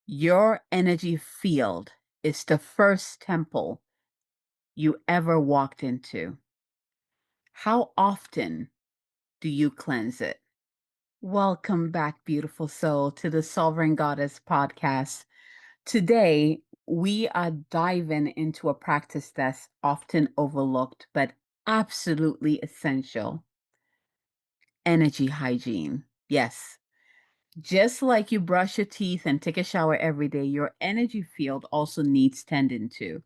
Your energy field is the first temple you ever walked into. How often do you cleanse it? Welcome back, beautiful soul, to the Sovereign Goddess podcast. Today, we are diving into a practice that's often overlooked, but absolutely essential: energy hygiene. Yes. Just like you brush your teeth and take a shower every day, your energy field also needs tending to.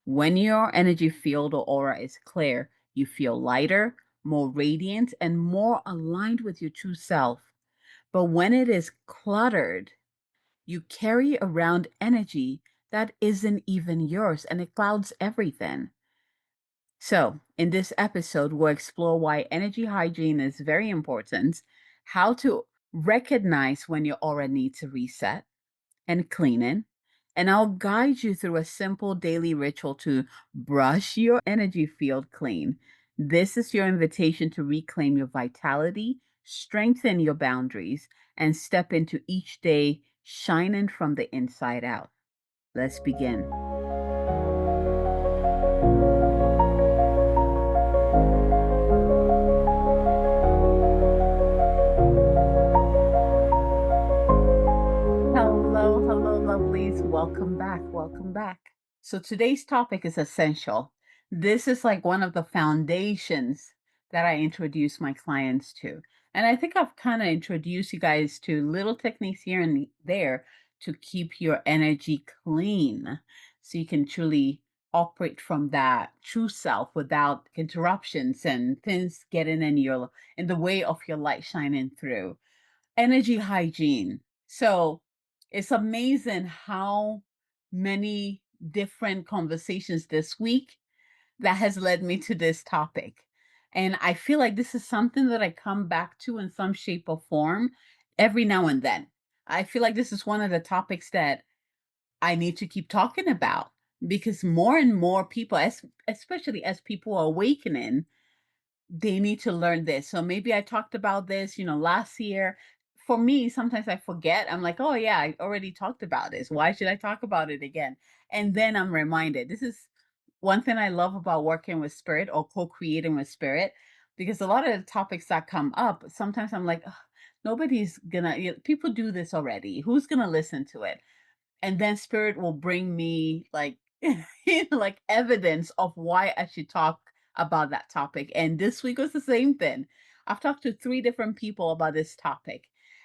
When your energy field or aura is clear, you feel lighter, more radiant, and more aligned with your true self. But when it is cluttered, you carry around energy that isn't even yours and it clouds everything. So, in this episode, we'll explore why energy hygiene is very important, how to recognize when your aura needs a reset and cleaning, and I'll guide you through a simple daily ritual to brush your energy field clean. This is your invitation to reclaim your vitality, strengthen your boundaries, and step into each day shining from the inside out. Let's begin. Hello, lovelies. Welcome back. Welcome back. So today's topic is essential. This is like one of the foundations that I introduce my clients to. And I think I've kind of introduced you guys to little techniques here and there to keep your energy clean so you can truly operate from that true self without interruptions and things getting in the way of your light shining through. Energy hygiene. So it's amazing how many different conversations this week that has led me to this topic. And I feel like this is something that I come back to in some shape or form every now and then. I feel like this is one of the topics that I need to keep talking about because more and more people, especially as people are awakening, they need to learn this. So maybe I talked about this, last year. For me, sometimes I forget. I'm like, oh, yeah, I already talked about this. Why should I talk about it again? And then I'm reminded. This is one thing I love about working with spirit or co-creating with spirit, because a lot of the topics that come up, sometimes I'm like, "Ugh, nobody's gonna, people do this already. Who's gonna listen to it?" And then spirit will bring me like like evidence of why I should talk about that topic. And this week was the same thing. I've talked to three different people about this topic,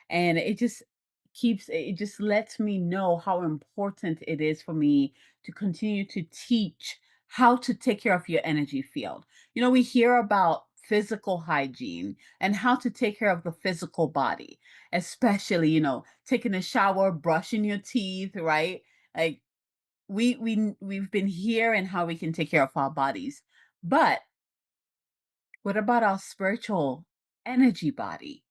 and it just lets me know how important it is for me to continue to teach how to take care of your energy field. We hear about physical hygiene and how to take care of the physical body, especially, taking a shower, brushing your teeth, right? Like we've been hearing how we can take care of our bodies. But what about our spiritual energy body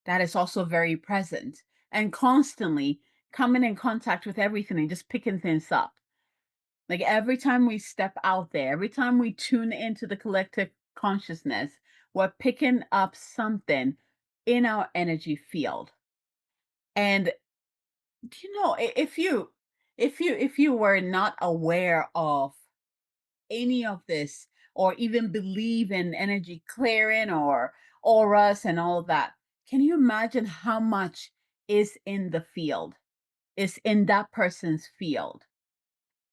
that is also very present and constantly coming in contact with everything and just picking things up? Like every time we step out there, every time we tune into the collective consciousness, we're picking up something in our energy field. And if you were not aware of any of this or even believe in energy clearing or auras and all of that, can you imagine how much is in the field, is in that person's field?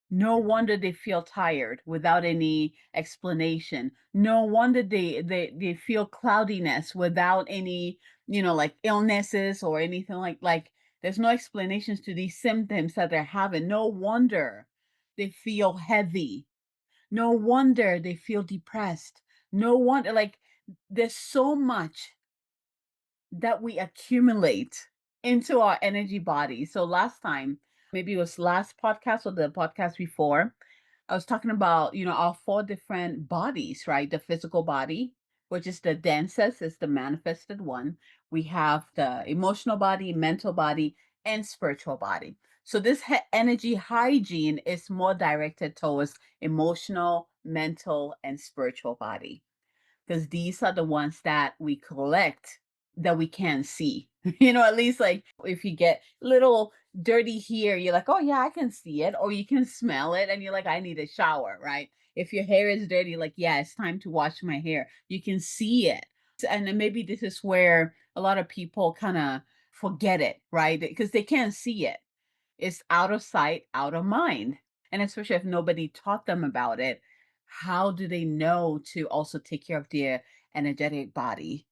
No wonder they feel tired without any explanation. No wonder they feel cloudiness without any, like illnesses or anything like there's no explanations to these symptoms that they're having. No wonder they feel heavy. No wonder they feel depressed. No wonder, like, there's so much that we accumulate into our energy body. So last time, maybe it was last podcast or the podcast before, I was talking about, our four different bodies, right? The physical body, which is the densest, is the manifested one. We have the emotional body, mental body, and spiritual body. So this energy hygiene is more directed towards emotional, mental, and spiritual body, because these are the ones that we collect that we can't see. At least like if you get little dirty here, you're like, oh yeah, I can see it. Or you can smell it and you're like, I need a shower, right? If your hair is dirty, like, yeah, it's time to wash my hair. You can see it. And then maybe this is where a lot of people kind of forget it, right? Because they can't see it. It's out of sight, out of mind. And especially if nobody taught them about it, how do they know to also take care of their energetic body?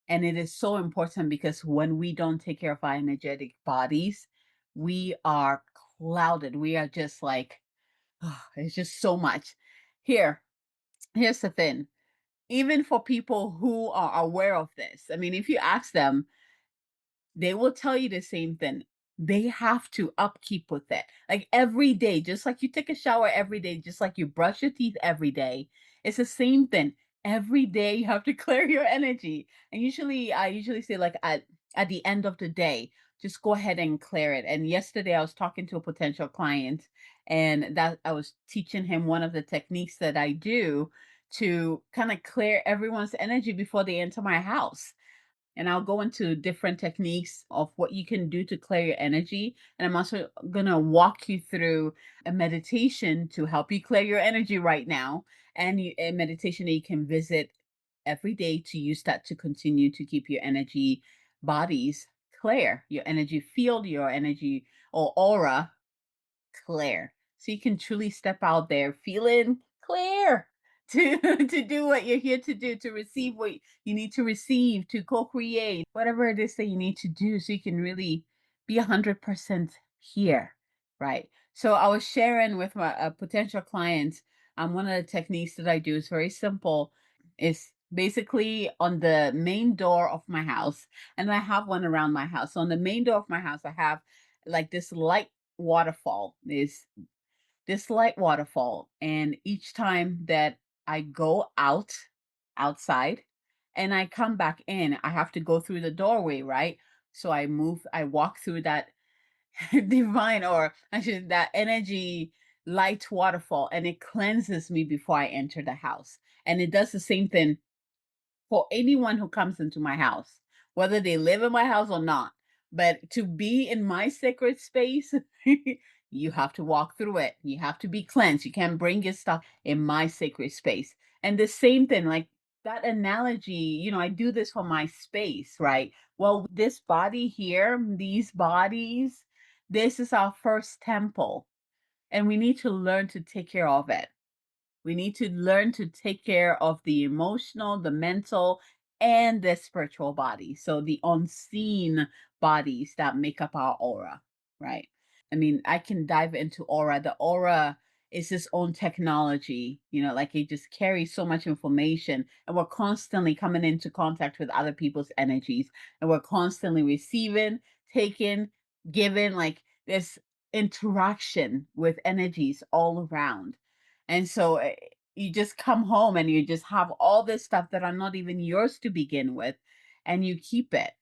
And it is so important because when we don't take care of our energetic bodies, we are clouded. We are just like, it's just so much. Here, here's the thing. Even for people who are aware of this, I mean, if you ask them, they will tell you the same thing. They have to upkeep with it. Like every day, just like you take a shower every day, just like you brush your teeth every day. It's the same thing. Every day you have to clear your energy. And usually I usually say like at the end of the day, just go ahead and clear it. And yesterday I was talking to a potential client and that I was teaching him one of the techniques that I do to kind of clear everyone's energy before they enter my house, and I'll go into different techniques of what you can do to clear your energy. And I'm also going to walk you through a meditation to help you clear your energy right now, and a meditation that you can visit every day to use that to continue to keep your energy bodies clear, your energy field, your energy or aura clear. So you can truly step out there feeling clear to to do what you're here to do, to receive what you need to receive, to co-create, whatever it is that you need to do so you can really be 100% here, right? So I was sharing with my potential clients, one of the techniques that I do is very simple. It's basically on the main door of my house, and I have one around my house. So on the main door of my house, I have like this light waterfall, is this light waterfall, and each time that I go outside and I come back in, I have to go through the doorway, right? So I walk through that divine, or actually that energy light waterfall, and it cleanses me before I enter the house. And it does the same thing for anyone who comes into my house, whether they live in my house or not. But to be in my sacred space, you have to walk through it. You have to be cleansed. You can't bring your stuff in my sacred space. And the same thing, like that analogy, I do this for my space, right? Well, this body here, these bodies, this is our first temple, and we need to learn to take care of it. We need to learn to take care of the emotional, the mental, and the spiritual body. So the unseen bodies that make up our aura, right? I mean, I can dive into aura. The aura is its own technology, like it just carries so much information, and we're constantly coming into contact with other people's energies, and we're constantly receiving, taking, giving, like this interaction with energies all around. And so you just come home and you just have all this stuff that are not even yours to begin with, and you keep it.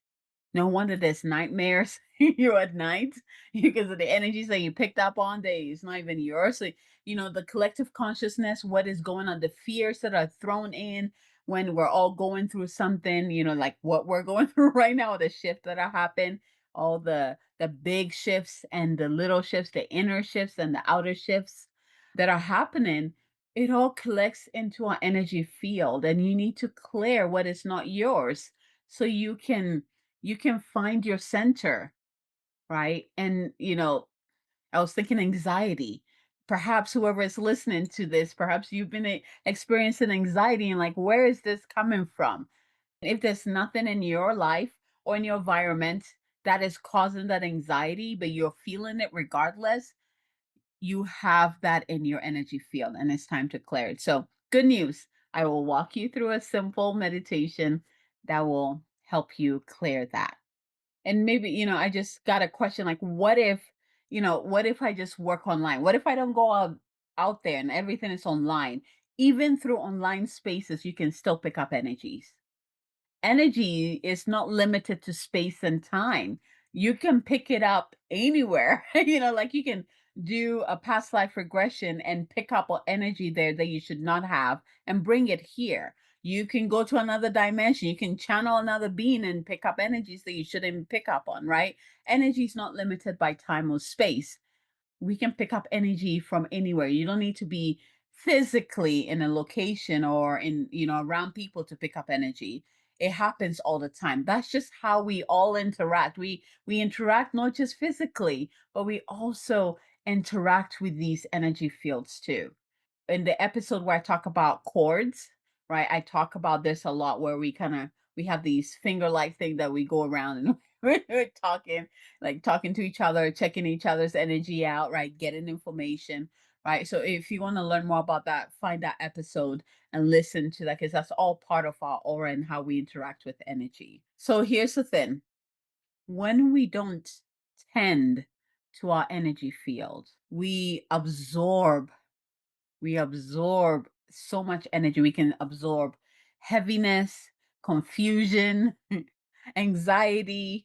No wonder there's nightmares you at night because of the energies that you picked up on that it's not even yours. So, the collective consciousness, what is going on, the fears that are thrown in when we're all going through something, like what we're going through right now, the shift that are happening, all the big shifts and the little shifts, the inner shifts and the outer shifts that are happening, it all collects into our energy field, and you need to clear what is not yours so you can find your center, right? And I was thinking anxiety. Perhaps whoever is listening to this, perhaps you've been experiencing anxiety, and like, where is this coming from? If there's nothing in your life or in your environment that is causing that anxiety, but you're feeling it regardless, you have that in your energy field, and it's time to clear it. So, good news. I will walk you through a simple meditation that will help you clear that. And maybe, I just got a question like, what if I just work online? What if I don't go out there and everything is online? Even through online spaces, you can still pick up energies. Energy is not limited to space and time. You can pick it up anywhere. Like you can do a past life regression and pick up energy there that you should not have and bring it here. You can go to another dimension. You can channel another being and pick up energies that you shouldn't pick up on, right? Energy is not limited by time or space. We can pick up energy from anywhere. You don't need to be physically in a location or in, around people to pick up energy. It happens all the time. That's just how we all interact. We interact not just physically, but we also interact with these energy fields too. In the episode where I talk about chords, right? I talk about this a lot where we have these finger-like thing that we go around and we're talking, like talking to each other, checking each other's energy out, right? Getting information, right? So if you want to learn more about that, find that episode and listen to that because that's all part of our aura and how we interact with energy. So here's the thing. When we don't tend to our energy field, we absorb so much energy. We can absorb heaviness, confusion, anxiety,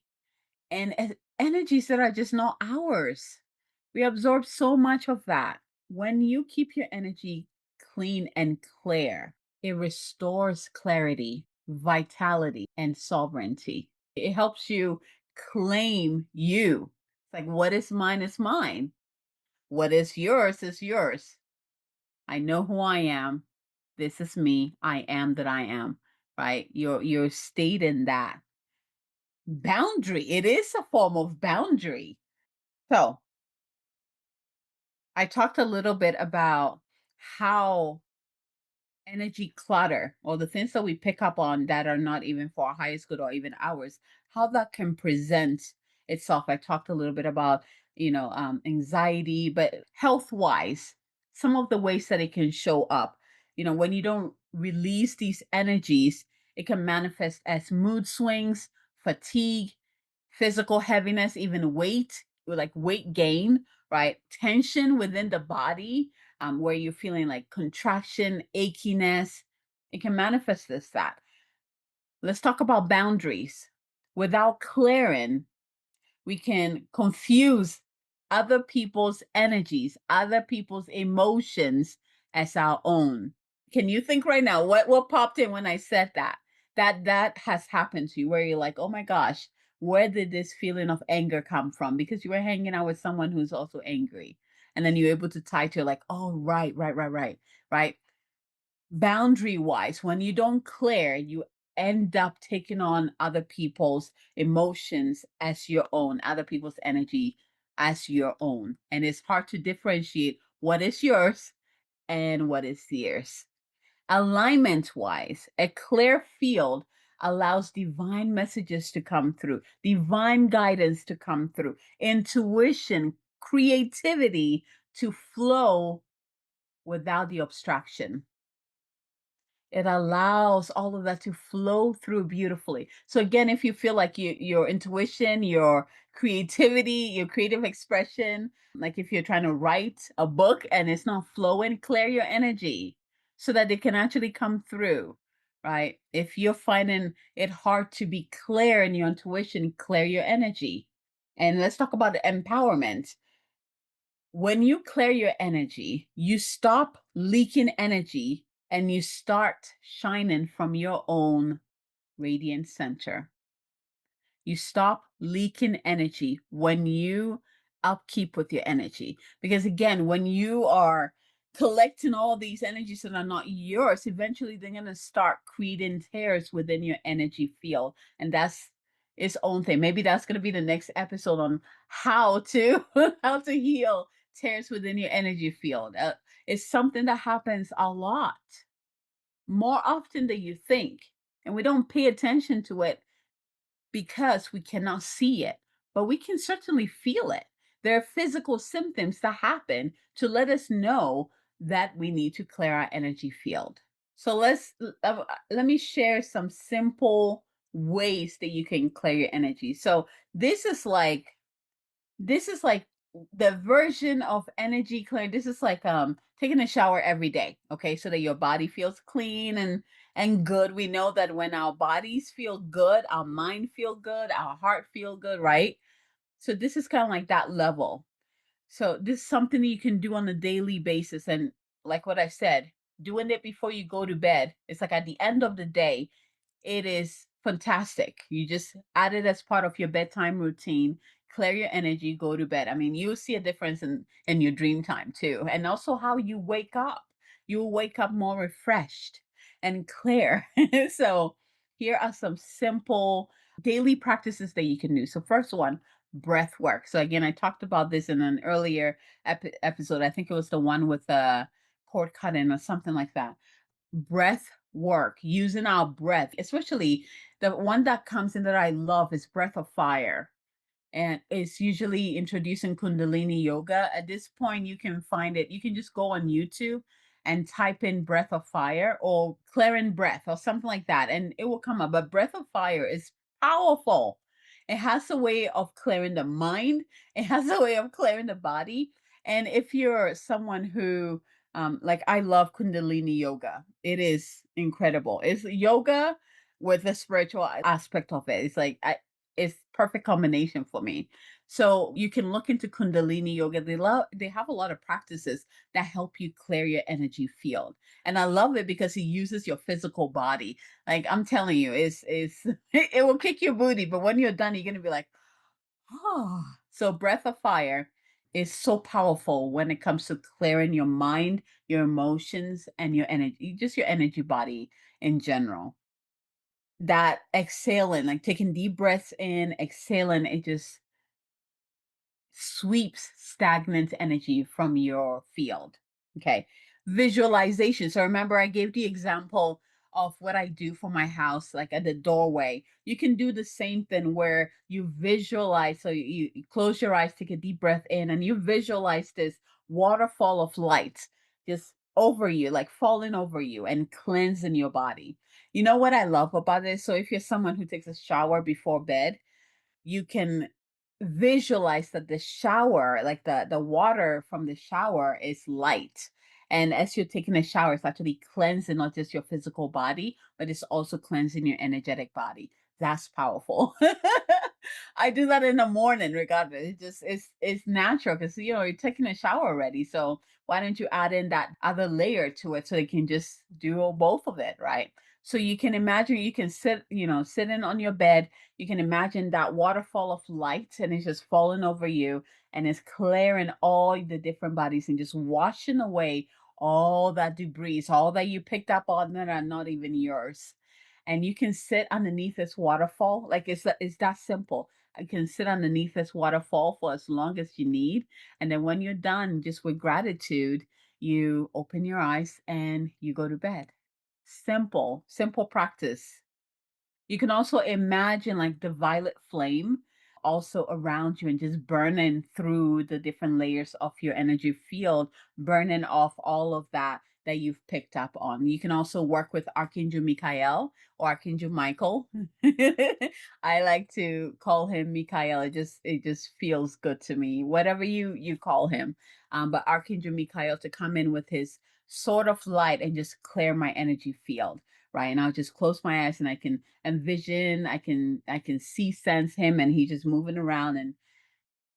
and energies that are just not ours. We absorb so much of that. When you keep your energy clean and clear, it restores clarity, vitality, and sovereignty. It helps you claim you. It's like, what is mine is mine. What is yours is yours. I know who I am. This is me. I am that I am. Right? You're stating that boundary. It is a form of boundary. So I talked a little bit about how energy clutter or the things that we pick up on that are not even for our highest good or even ours, how that can present itself. I talked a little bit about, anxiety, but health wise, some of the ways that it can show up. When you don't release these energies, it can manifest as mood swings, fatigue, physical heaviness, even weight, like weight gain, right? Tension within the body, where you're feeling like contraction, achiness. It can manifest as that. Let's talk about boundaries. Without clearing, we can confuse other people's energies, other people's emotions as our own. Can you think right now what popped in when I said that? That has happened to you where you're like, "Oh my gosh, where did this feeling of anger come from?" Because you were hanging out with someone who's also angry. And then you're able to tie to like, "Oh, right, right, right, right." Right? Boundary wise, when you don't clear, you end up taking on other people's emotions as your own, other people's energy as your own. And it's hard to differentiate what is yours and what is theirs. Alignment wise, a clear field allows divine messages to come through, divine guidance to come through, intuition, creativity to flow without the obstruction. It allows all of that to flow through beautifully. So again, if you feel like your intuition, your creativity, your creative expression, like if you're trying to write a book and it's not flowing, clear your energy so that it can actually come through, right? If you're finding it hard to be clear in your intuition, clear your energy. And let's talk about empowerment. When you clear your energy, you stop leaking energy and you start shining from your own radiant center. You stop leaking energy when you upkeep with your energy. Because again, when you are collecting all these energies that are not yours, eventually they're going to start creating tears within your energy field. And that's its own thing. Maybe that's going to be the next episode on how to how to heal tears within your energy field. It's something that happens a lot, more often than you think. And we don't pay attention to it because we cannot see it, but we can certainly feel it. There are physical symptoms that happen to let us know that we need to clear our energy field. So let me share some simple ways that you can clear your energy. So this is like this is like the version of energy clear. This is like taking a shower every day, okay? So that your body feels clean and good. We know that when our bodies feel good, our mind feel good, our heart feel good, right? So this is kind of like that level. So this is something that you can do on a daily basis. And like what I said, doing it before you go to bed. It's like at the end of the day, it is fantastic. You just add it as part of your bedtime routine, clear your energy, go to bed. I mean, you'll see a difference in your dream time too. And also how you wake up. You'll wake up more refreshed and clear. So, here are some simple daily practices that you can do. So, first one, breath work. So, again, I talked about this in an earlier episode. I think it was the one with cord cutting or something like that. Breath work, using our breath, especially the one that comes in that I love is breath of fire. And it's usually introducing Kundalini yoga. At this point, you can find it. You can just go on YouTube and type in breath of fire or clearing breath or something like that, and it will come up. But breath of fire is powerful. It has a way of clearing the mind, it has a way of clearing the body. And if you're someone who, like I love Kundalini yoga, it is incredible. It's yoga with the spiritual aspect of it. It's like it's perfect combination for me. So you can look into Kundalini yoga. They have a lot of practices that help you clear your energy field. And I love it because it uses your physical body. Like I'm telling you, it's it will kick your booty, but when you're done, you're gonna be like, oh. So breath of fire is so powerful when it comes to clearing your mind, your emotions, and your energy, just your energy body in general. That exhaling, like taking deep breaths in, exhaling, it just sweeps stagnant energy from your field. Okay. Visualization. So remember, I gave the example of what I do for my house, like at the doorway. You can do the same thing where you visualize. So you close your eyes, take a deep breath in, and you visualize this waterfall of light just over you, like falling over you and cleansing your body. You know what I love about this? So if you're someone who takes a shower before bed, you can visualize that the shower, like the water from the shower is light. And as you're taking a shower, it's actually cleansing not just your physical body, but it's also cleansing your energetic body. That's powerful. I do that in the morning, regardless. It's natural because you're taking a shower already. So why don't you add in that other layer to it so you can just do both of it, right? So you can imagine you can sitting on your bed, you can imagine that waterfall of light and it's just falling over you and it's clearing all the different bodies and just washing away all that debris, all that you picked up on that are not even yours. And you can sit underneath this waterfall. Like it's that simple. I can sit underneath this waterfall for as long as you need. And then when you're done, just with gratitude, you open your eyes and you go to bed. Simple, simple practice. You can also imagine like the violet flame also around you and just burning through the different layers of your energy field, burning off all of that you've picked up on. You can also work with Archangel Michael or Archangel Michael. I like to call him Michael. It just feels good to me. Whatever you call him. But Archangel Michael to come in with his sword of light and just clear my energy field, right? And I'll just close my eyes and I can envision, I can see, sense him, and he's just moving around and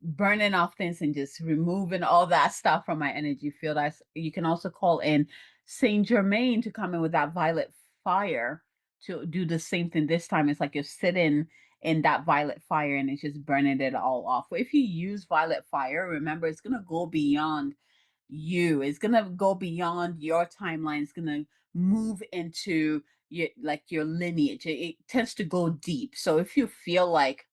burning off things and just removing all that stuff from my energy field. You can also call in Saint Germain to come in with that violet fire to do the same thing. This time it's like you're sitting in that violet fire and it's just burning it all off. If you use violet fire, remember it's gonna go beyond you. It's gonna go beyond your timeline. It's gonna move into your lineage. It tends to go deep. So if you feel like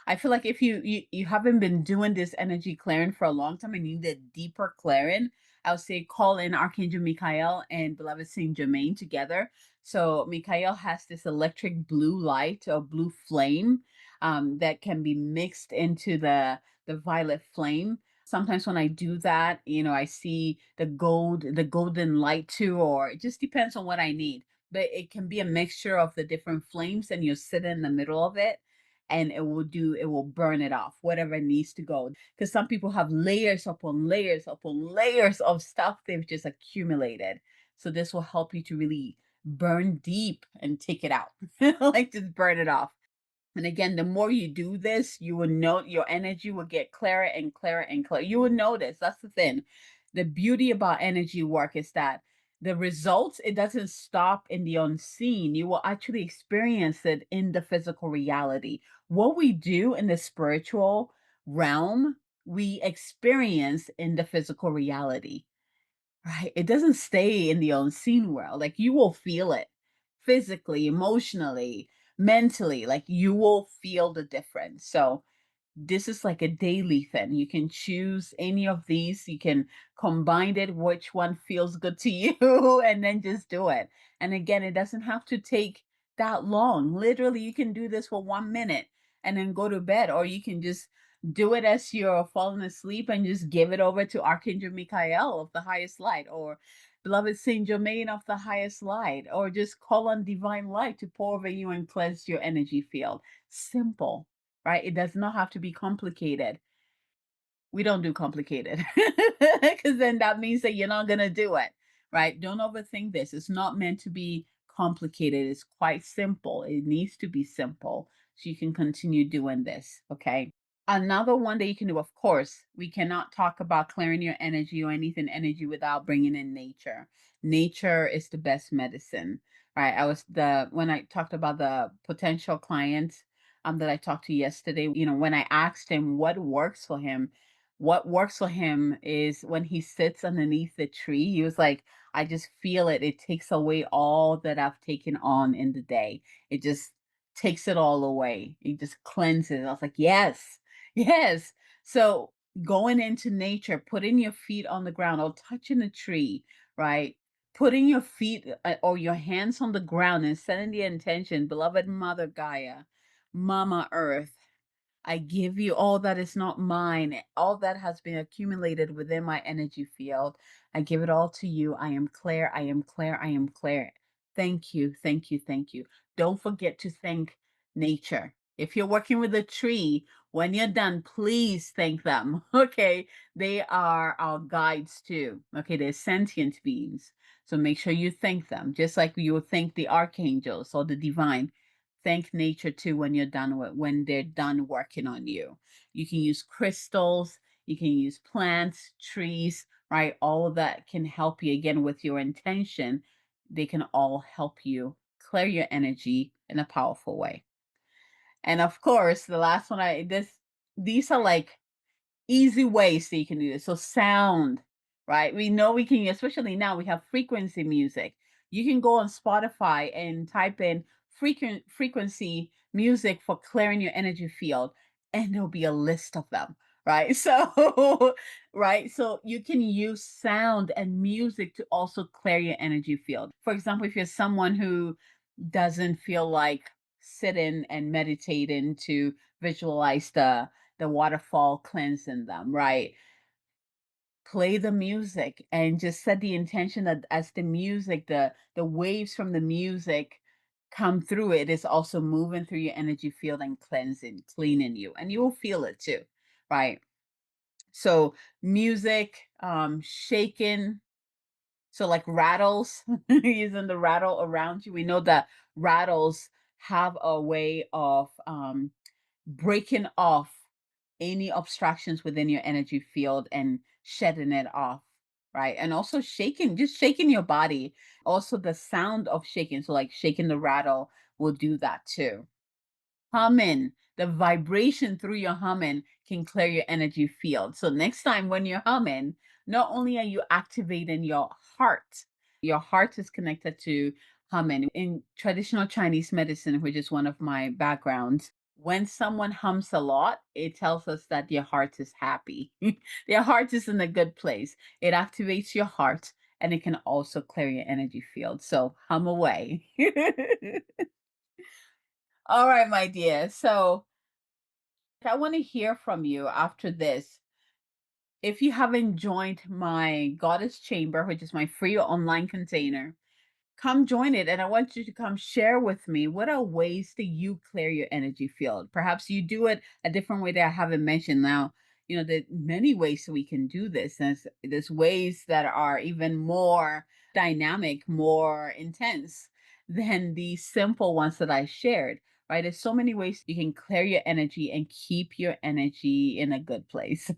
I feel like if you haven't been doing this energy clearing for a long time and you need a deeper clearing, I would say call in Archangel Michael and beloved Saint Germain together. So Michael has this electric blue light or blue flame that can be mixed into the violet flame. Sometimes when I do that, I see the golden light too, or it just depends on what I need. But it can be a mixture of the different flames, and you sit in the middle of it, and it will burn it off, whatever needs to go. Because some people have layers upon layers upon layers of stuff they've just accumulated. So this will help you to really burn deep and take it out, like just burn it off. And again, the more you do this, you will know your energy will get clearer and clearer and clearer. You will notice that's the thing. The beauty about energy work is that The results, it doesn't stop in the unseen. You will actually experience it in the physical reality. What we do in the spiritual realm, we experience in the physical reality, right? It doesn't stay in the unseen world. Like you will feel it physically, emotionally, mentally, like you will feel the difference. So, this is like a daily thing. You can choose any of these. You can combine it, which one feels good to you, and then just do it. And again, it doesn't have to take that long. Literally, you can do this for 1 minute and then go to bed, or you can just do it as you're falling asleep and just give it over to Archangel Michael of the highest light, or beloved Saint Germain of the highest light, or just call on divine light to pour over you and cleanse your energy field. Simple, right? It does not have to be complicated. We don't do complicated because then that means that you're not going to do it, right? Don't overthink this. It's not meant to be complicated. It's quite simple. It needs to be simple so you can continue doing this, okay? Another one that you can do, of course, we cannot talk about clearing your energy or anything energy without bringing in nature. Nature is the best medicine, right? When I talked about the potential client that I talked to yesterday, when I asked him what works for him is when he sits underneath the tree. He was like, I just feel it. It takes away all that I've taken on in the day. It just takes it all away. It just cleanses. I was like, yes. Yes. So going into nature, putting your feet on the ground or touching a tree, right? Putting your feet or your hands on the ground and setting the intention, beloved Mother Gaia, Mama Earth, I give you all that is not mine, all that has been accumulated within my energy field. I give it all to you. I am clear. I am clear. I am clear. Thank you. Thank you. Thank you. Don't forget to thank nature. If you're working with a tree, when you're done, please thank them. Okay. They are our guides too. Okay. They're sentient beings. So make sure you thank them, just like you would thank the archangels or the divine. Thank nature too when they're done working on you. You can use crystals, you can use plants, trees, right? All of that can help you again with your intention. They can all help you clear your energy in a powerful way. And of course, the last one I this these are like easy ways that you can do this. So sound, right? We know we can, especially now we have frequency music. You can go on Spotify and type in frequency music for clearing your energy field, and there'll be a list of them, right? So, right. So you can use sound and music to also clear your energy field. For example, if you're someone who doesn't feel like sitting and meditating to visualize the waterfall cleansing them, right? Play the music and just set the intention that as the music, the waves from the music come through, it is also moving through your energy field and cleansing, cleaning you, and you will feel it too, right? So music, shaking, so like rattles, using the rattle around you. We know that rattles have a way of breaking off any obstructions within your energy field and shedding it off, right? And also shaking, just shaking your body. Also, the sound of shaking, so like shaking the rattle will do that too. Humming, the vibration through your humming can clear your energy field. So next time when you're humming, not only are you activating your heart is connected to humming. In traditional Chinese medicine, which is one of my backgrounds, when someone hums a lot, it tells us that your heart is happy. Their heart is in a good place. It activates your heart and it can also clear your energy field. So hum away. All right, my dear. So I want to hear from you after this. If you haven't joined my Goddess Chamber, which is my free online container, come join it. And I want you to come share with me what are ways that you clear your energy field. Perhaps you do it a different way that I haven't mentioned now. There are many ways that we can do this. There's ways that are even more dynamic, more intense than the simple ones that I shared. right? There's so many ways you can clear your energy and keep your energy in a good place.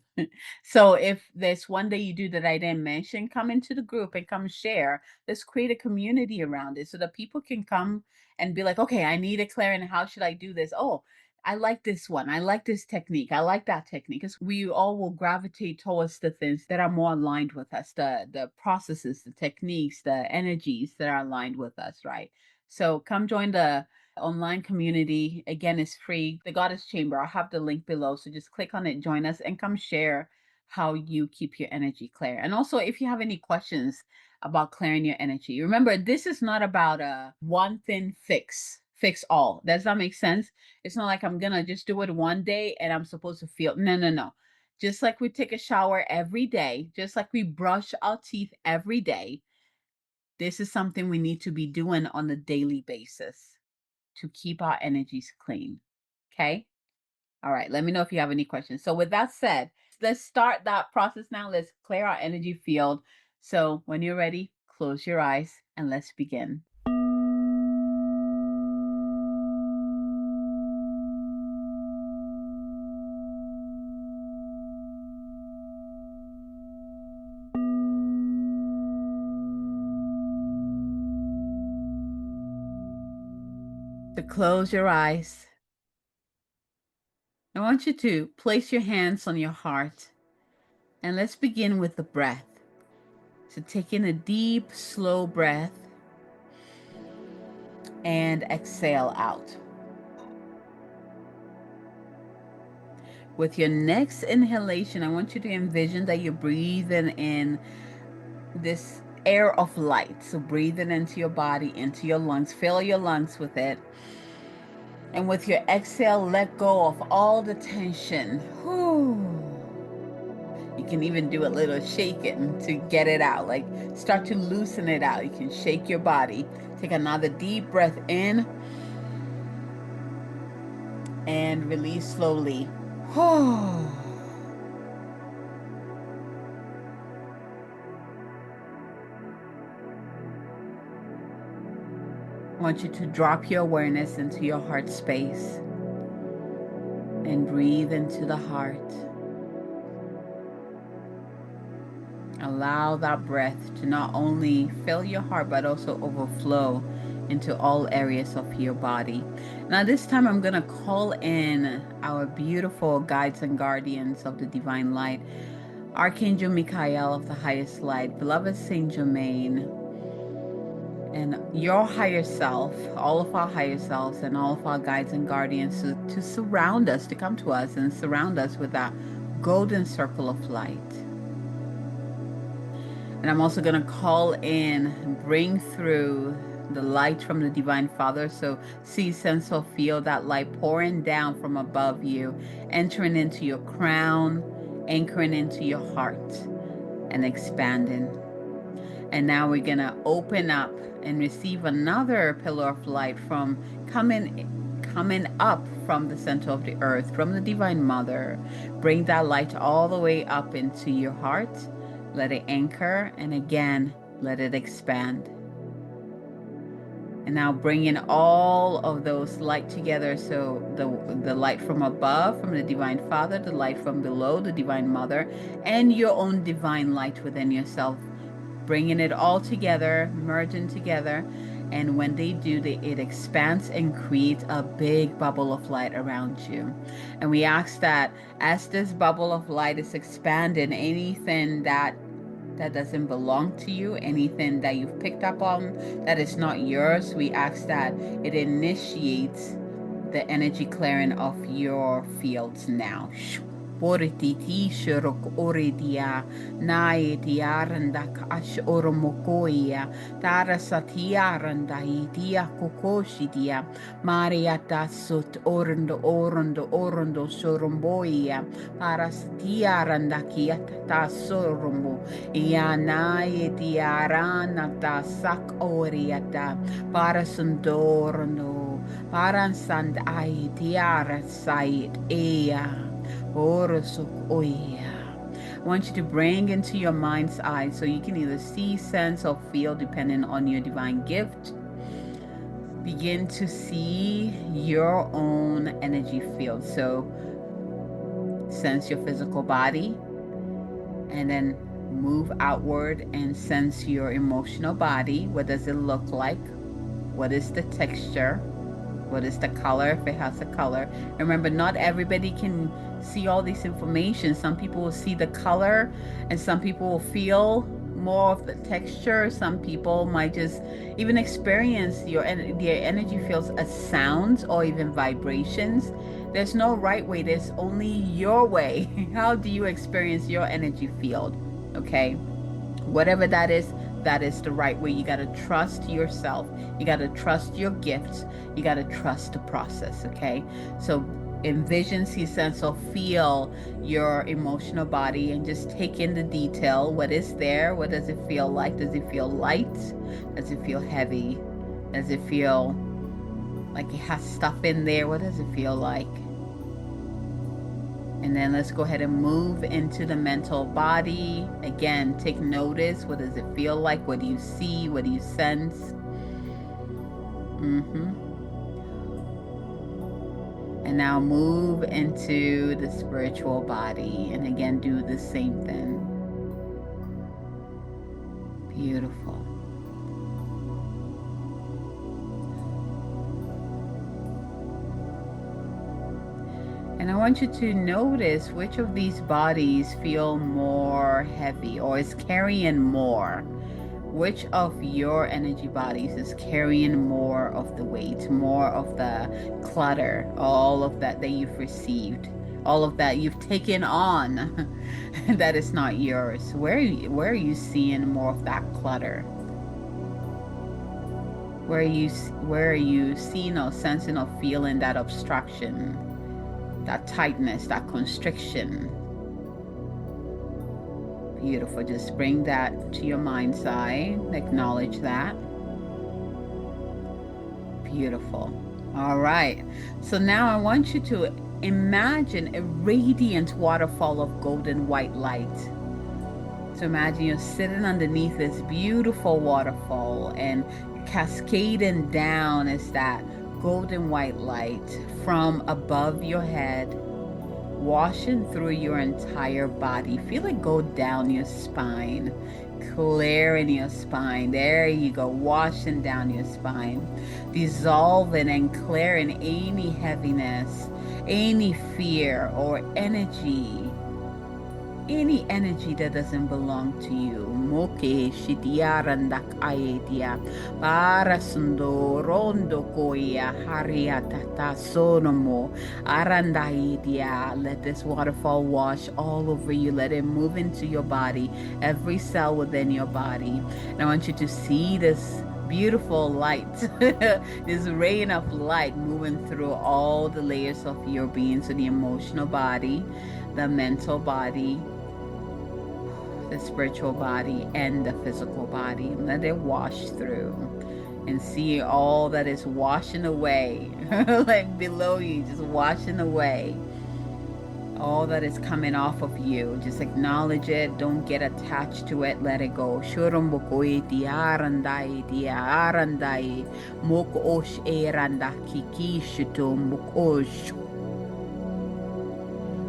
So if there's one day you do that I didn't mention, come into the group and come share. Let's create a community around it so that people can come and be like, okay, I need a clearing. How should I do this? Oh, I like this one. I like this technique. I like that technique. Because we all will gravitate towards the things that are more aligned with us, the processes, the techniques, the energies that are aligned with us, right? So come join the online community. Again, it's free. The Goddess Chamber. I'll have the link below. So just click on it, join us, and come share how you keep your energy clear. And also, if you have any questions about clearing your energy, remember, this is not about a one thing fix all. Does that make sense? It's not like I'm gonna just do it one day and I'm supposed to feel. No, no, no. Just like we take a shower every day, just like we brush our teeth every day, this is something we need to be doing on a daily basis to keep our energies clean. Okay? All right. Let me know if you have any questions. So, with that said, let's start that process now. Let's clear our energy field. So, when you're ready, close your eyes and let's begin. To close your eyes, I want you to place your hands on your heart and let's begin with the breath. So, take in a deep, slow breath and exhale out. With your next inhalation, I want you to envision that you're breathing in this air of light. So, breathe it into your body, into your lungs, fill your lungs with it. And with your exhale, let go of all the tension. Whew. You can even do a little shaking to get it out. Like start to loosen it out. You can shake your body. Take another deep breath in and release slowly. Whew. I want you to drop your awareness into your heart space and breathe into the heart. Allow that breath to not only fill your heart, but also overflow into all areas of your body. Now, this time I'm going to call in our beautiful guides and guardians of the divine light, Archangel Michael of the highest light, beloved Saint Germain, and your higher self, all of our higher selves, and all of our guides and guardians to surround us, to come to us and surround us with that golden circle of light. And I'm also going to call in, bring through the light from the Divine Father. So see, sense, or feel that light pouring down from above you, entering into your crown, anchoring into your heart, and expanding. And now we're going to open up and receive another pillar of light from coming up from the center of the earth, from the Divine Mother. Bring that light all the way up into your heart. Let it anchor, and again, let it expand. And now bring in all of those light together. So the light from above, from the Divine Father, the light from below, the Divine Mother, and your own divine light within yourself. Bringing it all together, merging together. And when they do, it expands and creates a big bubble of light around you. And we ask that as this bubble of light is expanding, anything that doesn't belong to you, anything that you've picked up on that is not yours, we ask that it initiates the energy clearing of your fields now. Porititi shuruk oridia nae diaranda kash oromokoia tara satiaranda idia kokoshidia mariata sut orondo soromboia para satiaranda kiata ta sorombo ia nae diarana ta sak oriata para sundorono para sand ai diara sait ea. I want you to bring into your mind's eye so you can either see, sense, or feel depending on your divine gift. begin to see your own energy field. So sense your physical body, and then move outward and sense your emotional body. What does it look like? What is the texture? What is the color, if it has a color? Remember, not everybody can see all this information. Some people will see the color, and some people will feel more of the texture. Some people might just even experience their energy fields as sounds or even vibrations. There's no right way, there's only your way. How do you experience your energy field? Okay, whatever that is the right way. You got to trust yourself, you got to trust your gifts, you got to trust the process. Okay, so envision, see, sense, or feel your emotional body and just take in the detail. What is there? What does it feel like? Does it feel light? Does it feel heavy? Does it feel like it has stuff in there? What does it feel like? And then let's go ahead and move into the mental body. Again, take notice. What does it feel like? What do you see? What do you sense? And now move into the spiritual body. And again, do the same thing. Beautiful. And I want you to notice which of these bodies feel more heavy or is carrying more. Which of your energy bodies is carrying more of the weight, more of the clutter, all of that you've received, all of that you've taken on that is not yours? Where are you seeing more of that clutter? Where are you seeing or sensing or feeling that obstruction, that tightness, that constriction? Beautiful. Just bring that to your mind's eye. Acknowledge that. Beautiful. All right. So now I want you to imagine a radiant waterfall of golden white light. So imagine you're sitting underneath this beautiful waterfall, and cascading down is that golden white light from above your head, washing through your entire body. Feel it go down your spine, clearing your spine. There you go, washing down your spine, dissolving and clearing any heaviness, any fear or energy that doesn't belong to you. Moke shidiarandak aedia para sundo rondo koya hariatata sonomo arandaidia. Let this waterfall wash all over you. Let it move into your body, every cell within your body. And I want you to see this beautiful light, this rain of light moving through all the layers of your being. So the emotional body, the mental body, the spiritual body, and the physical body. Let it wash through and see all that is washing away, like below you, just washing away all that is coming off of you. Just acknowledge it. Don't get attached to it. Let it go.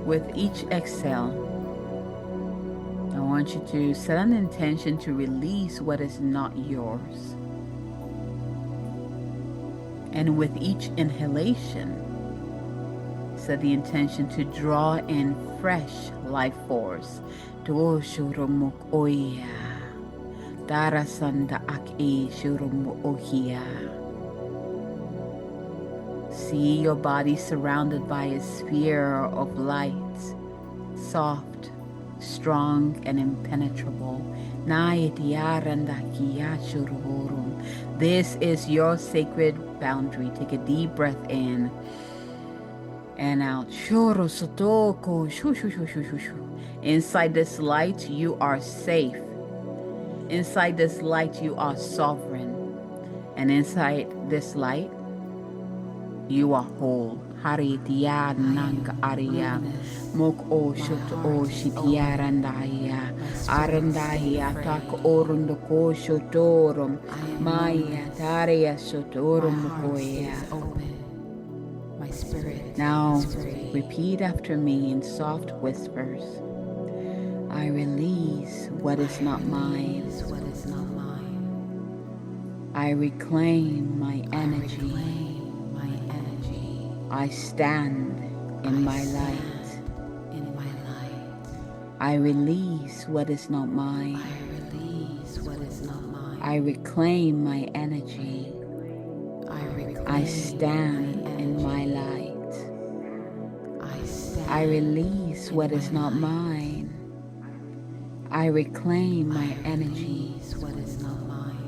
With each exhale, I want you to set an intention to release what is not yours. And with each inhalation, set the intention to draw in fresh life force. See your body surrounded by a sphere of light, soft, strong, and impenetrable. This is your sacred boundary. Take a deep breath in and out. Inside this light, you are safe. Inside this light, you are sovereign. And inside this light, you are whole. Haritia nang aria. Mok o shut o shitiarandaya. Arandaya tak orundo ko shotorum. Maya taria shotorum mukoya. Now repeat after me in soft whispers. I release what is not mine. I reclaim my energy. I stand in my light. I release what is not mine. I reclaim my energy. I stand in my light. I release what is not mine. I reclaim my energy.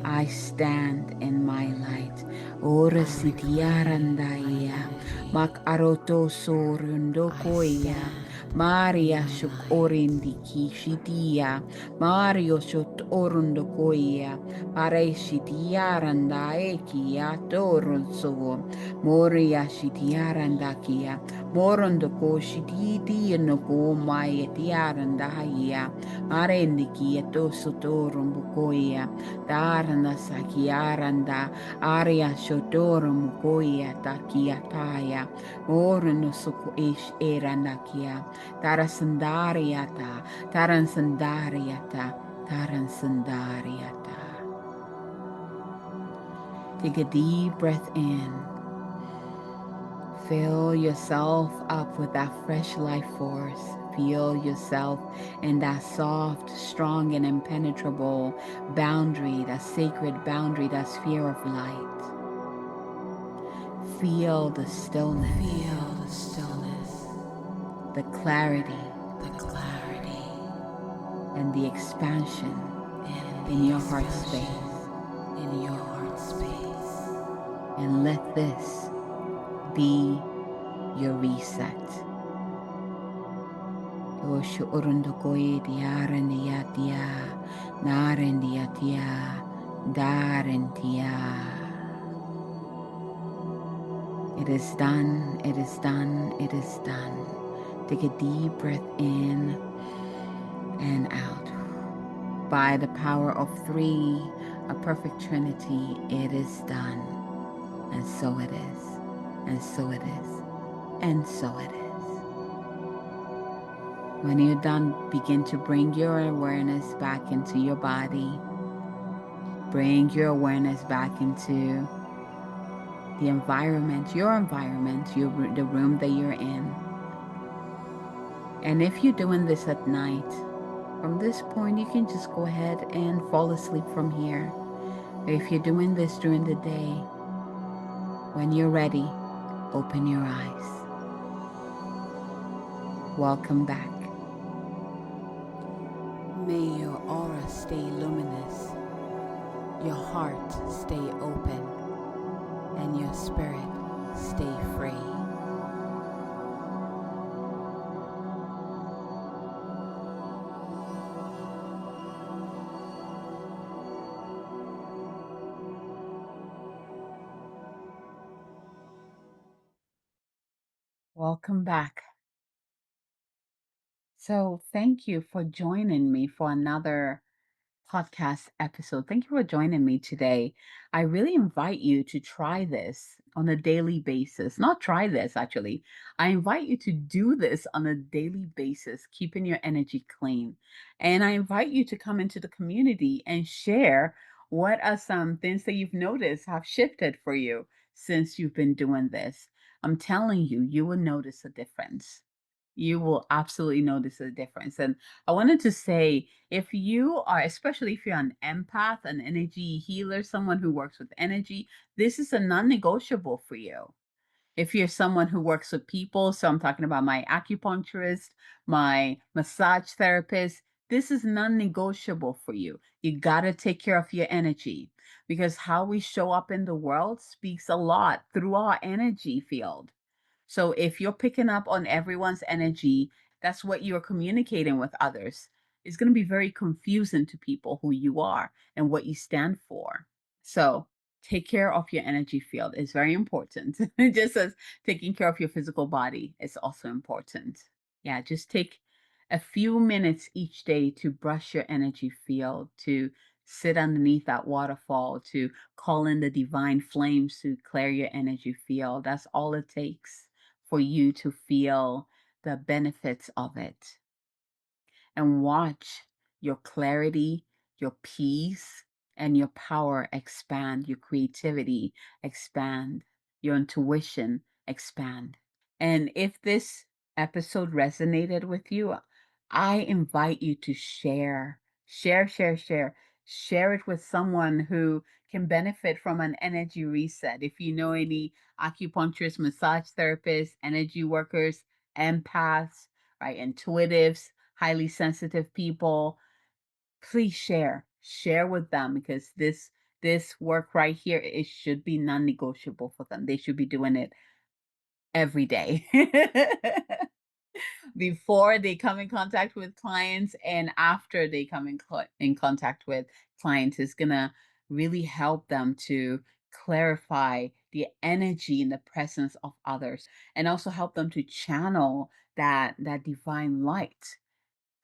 I stand in my light. Ora sitiarandaya. Mak aroto sorundokoya. Maria shuk orindiki shitia. Mario shot orundokoya. Pare shitiaranda ekia toronso. Moria shitiarandakia. Morondoko shititi noko maya tiarandaya. Marendiki etosotorumbukoya. Darana sakiaranda aria shotorum mukoya takiataya orno suku ish eranakia tarasandariata taransandariata taransandariata. Take a deep breath in. Fill yourself up with that fresh life force. Feel yourself in that soft, strong, and impenetrable boundary, that sacred boundary, that sphere of light. Feel the stillness. The clarity. And the expansion in your heart space. And let this be your reset. Osho urundokoye diarandiatia, narandiatia, darantia. It is done, it is done, it is done. Take a deep breath in and out. By the power of three, a perfect trinity, it is done. And so it is, and so it is, and so it is. When you're done, begin to bring your awareness back into your body. Bring your awareness back into the environment, the room that you're in. And if you're doing this at night, from this point, you can just go ahead and fall asleep from here. If you're doing this during the day, when you're ready, open your eyes. Welcome back. May your aura stay luminous, your heart stay open, and your spirit stay free. Welcome back. So thank you for joining me for another podcast episode. Thank you for joining me today. I really invite you to try this on a daily basis. Not try this, actually. I invite you to do this on a daily basis, keeping your energy clean. And I invite you to come into the community and share what are some things that you've noticed have shifted for you since you've been doing this. I'm telling you, you will notice a difference. You will absolutely notice a difference. And I wanted to say, if you are, especially if you're an empath, an energy healer, someone who works with energy, this is a non-negotiable for you. If you're someone who works with people, so I'm talking about my acupuncturist, my massage therapist, this is non-negotiable for you. You got to take care of your energy, because how we show up in the world speaks a lot through our energy field. So if you're picking up on everyone's energy, that's what you're communicating with others. It's going to be very confusing to people who you are and what you stand for. So take care of your energy field. It's very important. Just as taking care of your physical body is also important. Yeah, just take a few minutes each day to brush your energy field, to sit underneath that waterfall, to call in the divine flames to clear your energy field. That's all it takes for you to feel the benefits of it, and watch your clarity, your peace, and your power expand, your creativity expand, your intuition expand. And if this episode resonated with you, I invite you to share it with someone who can benefit from an energy reset. If you know any acupuncturists, massage therapists, energy workers, empaths, right, intuitives, highly sensitive people, please share with them, because this work right here, it should be non-negotiable for them. They should be doing it every day. Before they come in contact with clients and after they come in contact with clients, is going to really help them to clarify the energy in the presence of others, and also help them to channel that divine light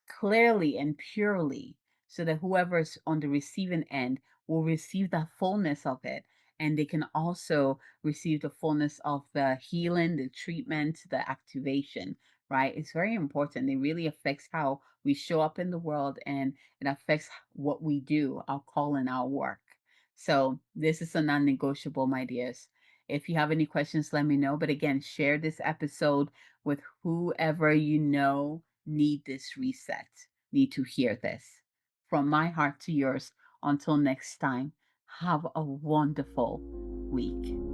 clearly and purely, so that whoever's on the receiving end will receive the fullness of it, and they can also receive the fullness of the healing, the treatment, the activation, right? It's very important. It really affects how we show up in the world, and it affects what we do, our call and our work. So this is a non-negotiable, my dears. If you have any questions, let me know. But again, share this episode with whoever you know need this reset, need to hear this. From my heart to yours, until next time, have a wonderful week.